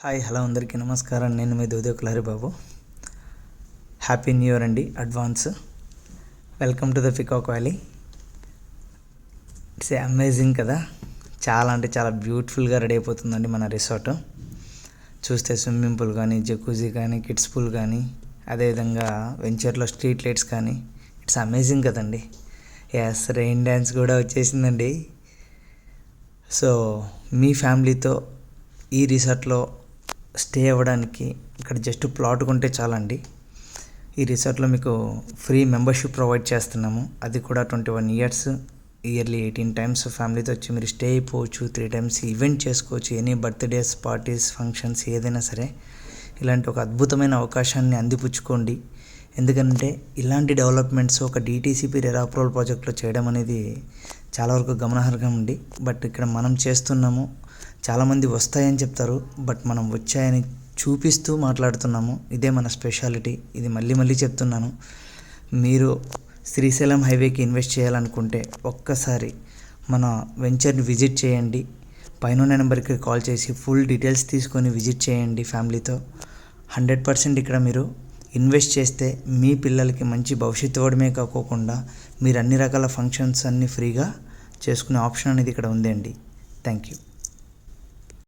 Hi hello అందరికీ నమస్కారం. నేను మీ Dudekula Haribabu. Happy new year అండి advance. Welcome to the peacock valley. It's amazing కదా, చాలా అంటే చాలా బ్యూటిఫుల్గా రెడీ అయిపోతుందండి మన రిసార్ట్. చూస్తే స్విమ్మింగ్ పూల్ కానీ, జకూజీ కానీ, కిడ్స్ పూల్ కానీ, అదేవిధంగా వెంచర్లో స్ట్రీట్ లైట్స్ కానీ, ఇట్స్ అమేజింగ్ కదండి. ఎస్, రెయిన్ డ్యాన్స్ కూడా వచ్చేసిందండి. సో మీ ఫ్యామిలీతో ఈ రిసార్ట్లో స్టే అవ్వడానికి ఇక్కడ జస్ట్ ప్లాట్ కొంటే చాలండి. ఈ రిసార్ట్లో మీకు ఫ్రీ మెంబర్షిప్ ప్రొవైడ్ చేస్తున్నాము. అది కూడా 21 years, ఇయర్లీ 18 times ఫ్యామిలీతో వచ్చి మీరు స్టే అయిపోవచ్చు. 3 times ఈవెంట్ చేసుకోవచ్చు. ఎనీ బర్త్డేస్, పార్టీస్, ఫంక్షన్స్ ఏదైనా సరే ఇలాంటి ఒక అద్భుతమైన అవకాశాన్ని అందిపుచ్చుకోండి. ఎందుకంటే ఇలాంటి డెవలప్మెంట్స్ ఒక డిటీసీపీ రెరా అప్రూవల్ ప్రాజెక్ట్లో చేయడం అనేది చాలా వరకు గమనార్హం ఉంది. బట్ ఇక్కడ మనం చేస్తున్నాము. చాలామంది వస్తాయని చెప్తారు, బట్ మనం వచ్చాయని చూపిస్తూ మాట్లాడుతున్నాము. ఇదే మన స్పెషాలిటీ. ఇది మళ్ళీ చెప్తున్నాను. మీరు శ్రీశైలం హైవేకి ఇన్వెస్ట్ చేయాలనుకుంటే ఒక్కసారి మన వెంచర్ని విజిట్ చేయండి. పైన నెంబర్కి కాల్ చేసి ఫుల్ డీటెయిల్స్ తీసుకొని విజిట్ చేయండి ఫ్యామిలీతో. 100% ఇక్కడ మీరు ఇన్వెస్ట్ చేస్తే మీ పిల్లలకి మంచి భవిష్యత్తు ఇవ్వడమే కాకోకుండా మీరు అన్ని రకాల ఫంక్షన్స్ అన్నీ ఫ్రీగా చేసుకునే ఆప్షన్ అనేది ఇక్కడ ఉందండి. Thank you.